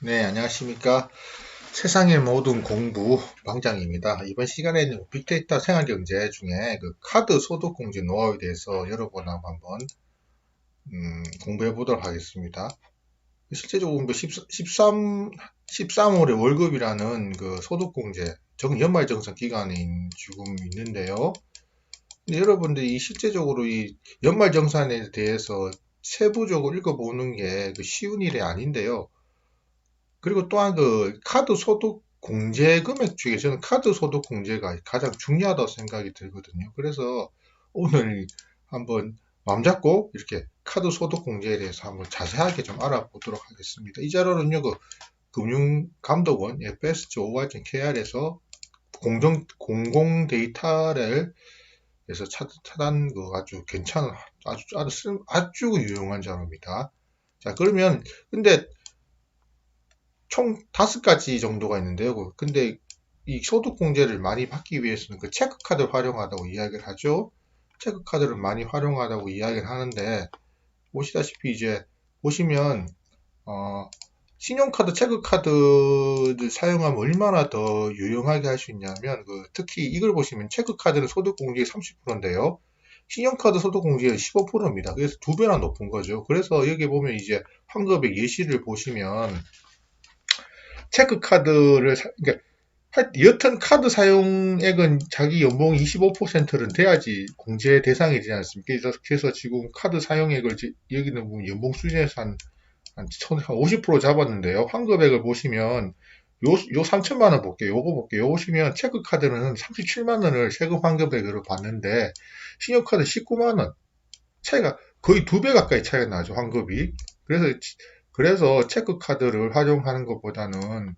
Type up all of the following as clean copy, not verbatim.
네, 안녕하십니까. 세상의 모든 공부 방장입니다. 이번 시간에는 빅데이터 생활경제 중에 그 카드 소득공제 노하우에 대해서 여러분하고 한번 공부해 보도록 하겠습니다. 실제적으로 13월에 월급이라는 그 소득공제, 연말정산 기간에 지금 있는데요. 근데 여러분들이 실제적으로 이 연말정산에 대해서 세부적으로 읽어보는 게 쉬운 일이 아닌데요. 그리고 또한 그 카드 소득 공제 금액 중에 저는 카드 소득 공제가 가장 중요하다고 생각이 들거든요. 그래서 오늘 한번 마음 잡고 이렇게 카드 소득 공제에 대해서 한번 자세하게 좀 알아보도록 하겠습니다. 이 자료는요, 그 금융감독원 fsgoy.kr에서 공공 데이터를 해서 차단 그 아주 괜찮은 아주 유용한 자료입니다. 자, 그러면 근데 총 5가지 정도가 있는데요. 근데 이 소득공제를 많이 받기 위해서는 그 체크카드를 활용하다고 이야기를 하죠. 체크카드를 많이 활용하다고 이야기를 하는데, 보시다시피 이제 보시면, 신용카드, 체크카드를 사용하면 얼마나 더 유용하게 할 수 있냐면, 특히 이걸 보시면 체크카드는 소득공제가 30%인데요. 신용카드 소득공제가 15%입니다. 그래서 2배나 높은 거죠. 그래서 여기 보면 이제 환급의 예시를 보시면, 체크카드를 그러니까 여튼 카드 사용액은 자기 연봉 25%는 돼야지 공제 대상이 되지 않습니까? 그래서 지금 카드 사용액을 여기는 보면 연봉 수준에서 한 50% 잡았는데요. 환급액을 보시면 요 3천만 원 볼게요. 요거 볼게요. 요거 보시면 체크카드는 37만 원을 세금 환급액으로 받는데 신용카드 19만 원. 차이가 거의 2배 가까이 차이가 나죠. 환급이. 그래서 체크카드를 활용하는 것보다는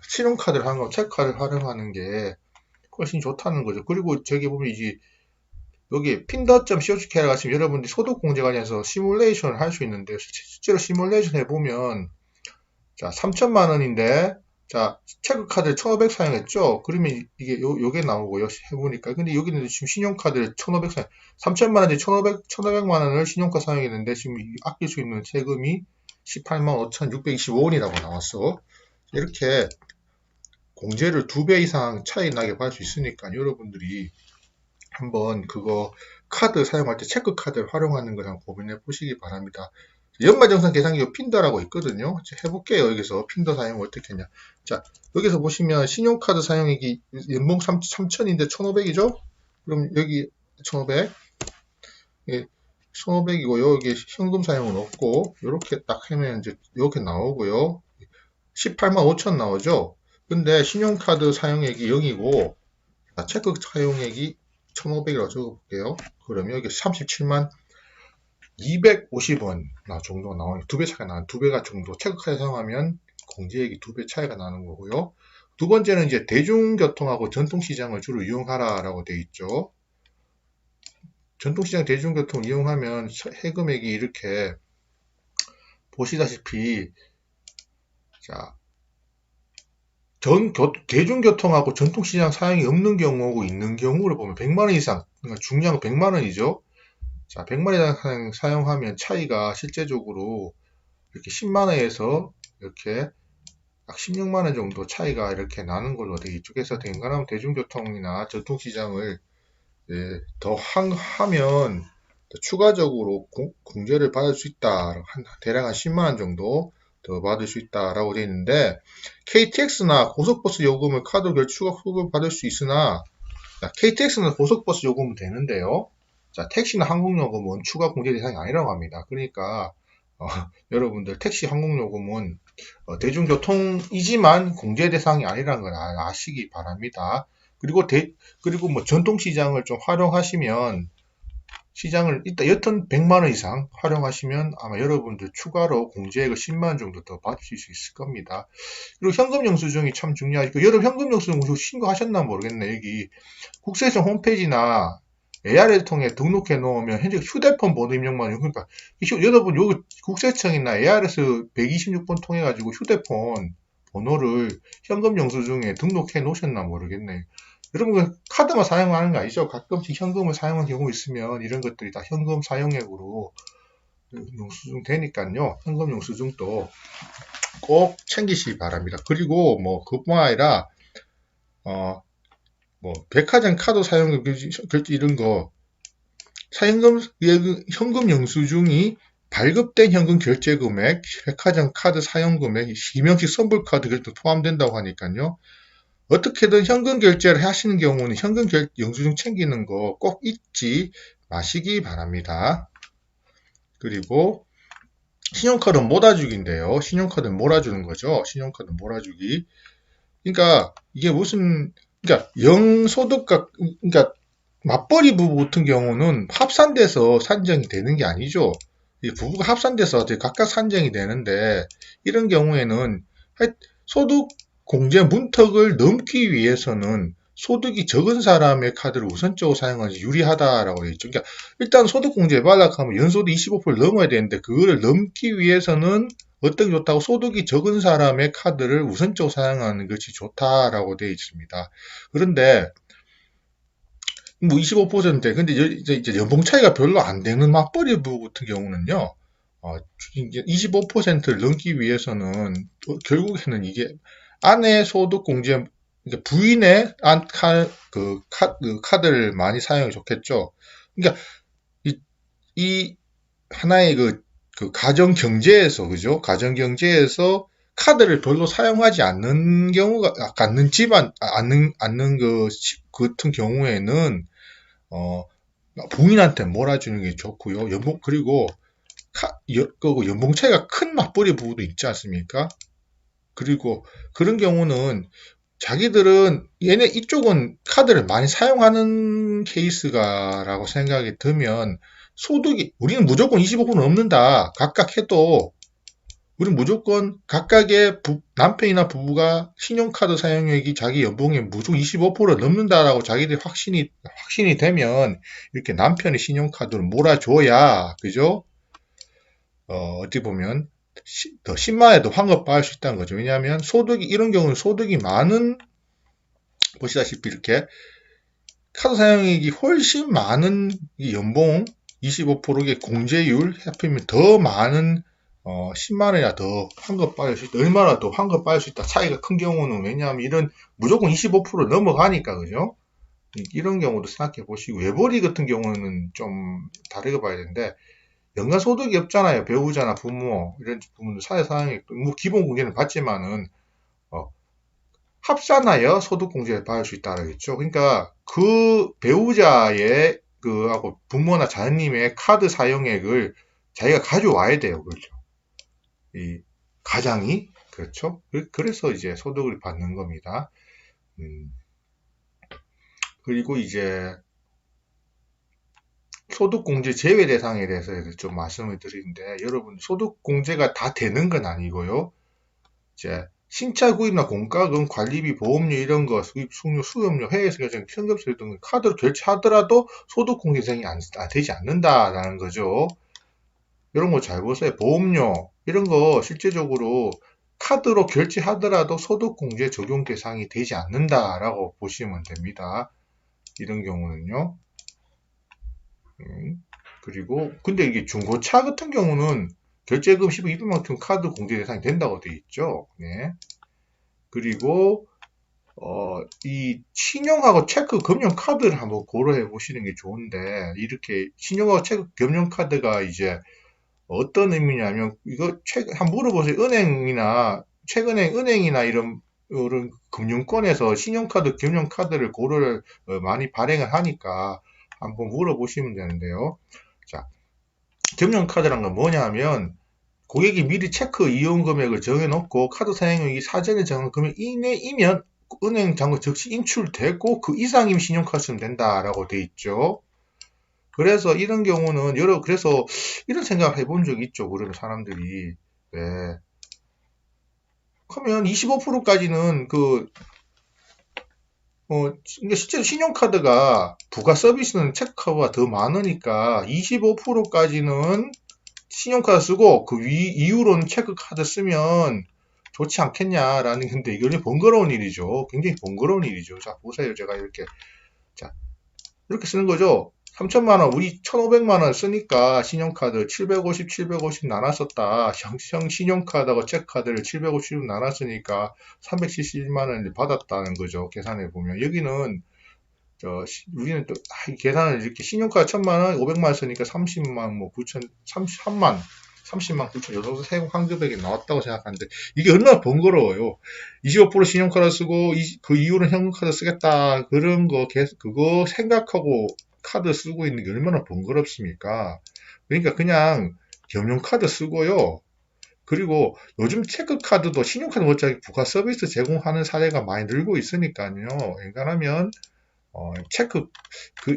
신용카드를 하는 거, 체크카드를 활용하는 게 훨씬 좋다는 거죠. 그리고 저기 보면 이제 여기 pinda.co.kr 가시면 여러분들이 소득공제 관련해서 시뮬레이션을 할 수 있는데 실제로 시뮬레이션 해보면 자 3천만 원인데 자 체크카드를 1,500 사용했죠. 그러면 이게 요게 나오고요. 해보니까 근데 여기는 지금 신용카드를 1,500 사용 3천만 원인데 1,500만 원을 신용카드 사용했는데 지금 아낄 수 있는 세금이 18만 5,625원이라고 나왔어. 이렇게 공제를 2배 이상 차이 나게 받을 수 있으니까 여러분들이 한번 그거 카드 사용할 때 체크카드를 활용하는 걸 한번 고민해 보시기 바랍니다. 연말정산 계산기 핀더라고 있거든요. 해볼게요. 여기서 핀더 사용을 어떻게 했냐. 자, 여기서 보시면 신용카드 사용액이 연봉 3천인데 1,500이죠? 그럼 여기 1,500. 예, 1,500이고요. 여기 현금 사용은 없고, 이렇게 딱 하면 이제 이렇게 나오고요. 18만 5천 나오죠? 근데 신용카드 사용액이 0이고, 체크 사용액이 1,500이라고 적어볼게요. 그러면 여기 37만 250원 정도 나와요. 2배 차이가 나는 2배가 정도 체크카드 사용하면 공제액이 2배 차이가 나는 거고요. 두 번째는 이제 대중교통하고 전통시장을 주로 이용하라라고 되어 있죠. 전통시장 대중교통 이용하면 세금액이 이렇게 보시다시피 자 대중교통하고 전통시장 사용이 없는 경우하고 있는 경우를 보면 100만원 이상, 그러니까 중요한 건 100만원이죠. 자, 100만원 이상 사용하면 차이가 실제적으로 이렇게 10만원에서 이렇게 약 16만원 정도 차이가 이렇게 나는 걸로 되어 있죠. 그래서 웬간하면 대중교통이나 전통시장을 더 하면 더 추가적으로 공제를 받을 수 있다. 대략 한 10만원 정도 더 받을 수 있다라고 되어 있는데 KTX나 고속버스 요금을 카드 결추가 후급 받을 수 있으나 KTX는 고속버스 요금은 되는데요. 자, 택시나 항공요금은 추가 공제 대상이 아니라고 합니다. 그러니까 여러분들 택시 항공요금은 대중교통이지만 공제 대상이 아니라는 걸 아시기 바랍니다. 그리고 뭐 전통시장을 좀 활용하시면 시장을 일단 여튼 100만원 이상 활용하시면 아마 여러분들 추가로 공제액을 10만원 정도 더 받으실 수 있을 겁니다. 그리고 현금 영수증이 참 중요하고 여러분 현금 영수증 신고하셨나 모르겠네. 여기 국세청 홈페이지나 AR을 통해 등록해 놓으면 현재 휴대폰 번호 입력만 그러니까 여러분 여기 국세청이나 AR에서 126번 통해 가지고 휴대폰 번호를 현금 영수증에 등록해 놓으셨나 모르겠네. 여러분 카드만 사용하는 거 아니죠? 가끔씩 현금을 사용하는 경우 있으면 이런 것들이 다 현금 사용액으로 영수증 되니까요. 현금 영수증도 꼭 챙기시기 바랍니다. 그리고 뭐 그뿐만 아니라 뭐 백화점 카드 사용금 결제 이런 거 현금 영수증이 발급된 현금 결제 금액, 백화점 카드 사용 금액, 김영식 선불 카드 결제도 포함된다고 하니까요. 어떻게든 현금 결제를 하시는 경우는 영수증 챙기는 거 꼭 잊지 마시기 바랍니다. 그리고 신용카드는 몰아주기인데요. 신용카드는 몰아주는 거죠. 신용카드 몰아주기. 그러니까 이게 그러니까 영소득과 그러니까 맞벌이 부부 같은 경우는 합산돼서 산정이 되는 게 아니죠. 부부가 합산돼서 각각 산정이 되는데 이런 경우에는 소득 공제 문턱을 넘기 위해서는 소득이 적은 사람의 카드를 우선적으로 사용하지 유리하다라고 되어 있죠. 그러니까 일단 소득 공제에 발락하면 연소득 25%를 넘어야 되는데 그거를 넘기 위해서는 어떤 게 좋다고 소득이 적은 사람의 카드를 우선적으로 사용하는 것이 좋다라고 되어 있습니다. 그런데 뭐 25%인데 근데 이제 연봉 차이가 별로 안 되는 맞벌이 부부 같은 경우는요. 이제 25%를 넘기 위해서는 결국에는 이게 아내 소득 공제 그러니까 부인의 그 카드를 많이 사용이 좋겠죠. 그러니까 이 하나의 그 가정 경제에서 그죠? 가정 경제에서 카드를 별로 사용하지 않는 경우가 않는 집안 않는 그 같은 경우에는 부인한테 몰아주는 게 좋고요. 그리고 연봉 차이가 큰 맞벌이 부부도 있지 않습니까? 그리고 그런 경우는 자기들은 이쪽은 카드를 많이 사용하는 케이스가라고 생각이 들면 우리는 무조건 25% 넘는다. 각각 해도 우리는 무조건 각각의 남편이나 부부가 신용카드 사용액이 자기 연봉의 무조건 25% 넘는다라고 자기들이 확신이 되면 이렇게 남편의 신용카드를 몰아줘야 그죠? 어찌 보면 더 10만에도 환급받을 수 있다는 거죠. 왜냐하면 이런 경우는 소득이 많은, 보시다시피 이렇게 카드 사용액이 훨씬 많은 이 연봉 25%의 공제율 합하면 더 많은 10만원이나 더 환급받을 수 있다. 얼마나 더 환급받을 수 있다. 차이가 큰 경우는 왜냐하면 이런 무조건 25% 넘어가니까 그죠? 이런 경우도 생각해 보시고 외벌이 같은 경우는 좀 다르게 봐야 되는데 연간소득이 없잖아요. 배우자나 부모 이런 부분들 사회사항이 뭐 기본 공제는 받지만은 합산하여 소득공제를 받을 수 있다라겠죠. 그러니까 그 배우자의 하고 부모나 자녀님의 카드 사용액을 자기가 가져와야 돼요. 그렇죠. 이 가장이 그렇죠. 그래서 이제 소득을 받는 겁니다. 그리고 이제 소득공제 제외 대상에 대해서 좀 말씀을 드리는데 여러분 소득공제가 다 되는 건 아니고요. 이제 신차 구입이나 공과금, 관리비, 보험료 이런 거, 수입, 숙료, 수염료, 해외에서 결정, 현금세 등 카드로 결제하더라도 소득공제 대상이 되지 않는다라는 거죠. 이런 거 잘 보세요. 보험료 이런 거 실제적으로 카드로 결제하더라도 소득공제 적용 대상이 되지 않는다라고 보시면 됩니다. 이런 경우는요. 그리고 근데 이게 중고차 같은 경우는 결제금 12%만큼 카드 공제 대상이 된다고 되어 있죠. 네. 그리고 이 신용하고 체크 금융카드를 한번 고려해 보시는 게 좋은데 이렇게 신용하고 체크 금융카드가 이제 어떤 의미냐면 이거 한번 물어보세요. 은행이나 이런 금융권에서 신용카드, 금융카드를 고려를 많이 발행을 하니까 한번 물어보시면 되는데요. 자, 금융카드란 건 뭐냐면 고객이 미리 체크 이용 금액을 정해놓고 카드 사용액이 사전에 정한 금액 이내이면 은행 잔고 즉시 인출되고 그 이상이면 신용카드 쓰면 된다라고 돼 있죠. 그래서 이런 경우는 그래서 이런 생각을 해본 적이 있죠. 그러면 사람들이 네. 그러면 25%까지는 실제로 신용카드가 부가 서비스는 체크카드가 더 많으니까 25%까지는 신용카드 쓰고 그 이후로는 체크카드 쓰면 좋지 않겠냐라는 건데 이게 번거로운 일이죠. 굉장히 번거로운 일이죠. 자 보세요. 제가 이렇게 쓰는 거죠. 3천만 원, 우리 1,500만 원 쓰니까 신용카드 750, 750 나눴었다. 형 신용카드하고 체크카드를 750 나눴으니까 370만 원을 받았다는 거죠. 계산해 보면. 여기는 우리는 또 계산을 이렇게 신용카드 1,000만 원, 500만 원 쓰니까 30만 뭐 9천, 33만 30만 9천 요 정도 세금 환급액이 나왔다고 생각하는데 이게 얼마나 번거로워요. 25% 신용카드 쓰고 그 이후로는 현금카드 쓰겠다 그런 거 그거 생각하고 카드 쓰고 있는 게 얼마나 번거롭습니까? 그러니까 그냥 금융카드 쓰고요. 그리고 요즘 체크카드도 신용카드 못지않게 부가 서비스 제공하는 사례가 많이 늘고 있으니까요. 웬간하면 체크,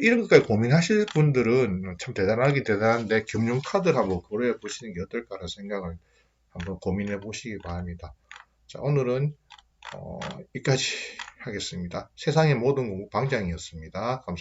이런 것까지 고민하실 분들은 참 대단하긴 대단한데, 금융카드를 한번 고려해 보시는 게 어떨까라는 생각을 한번 고민해 보시기 바랍니다. 자, 오늘은, 여기까지 하겠습니다. 세상의 모든 공부 방장이었습니다. 감사합니다.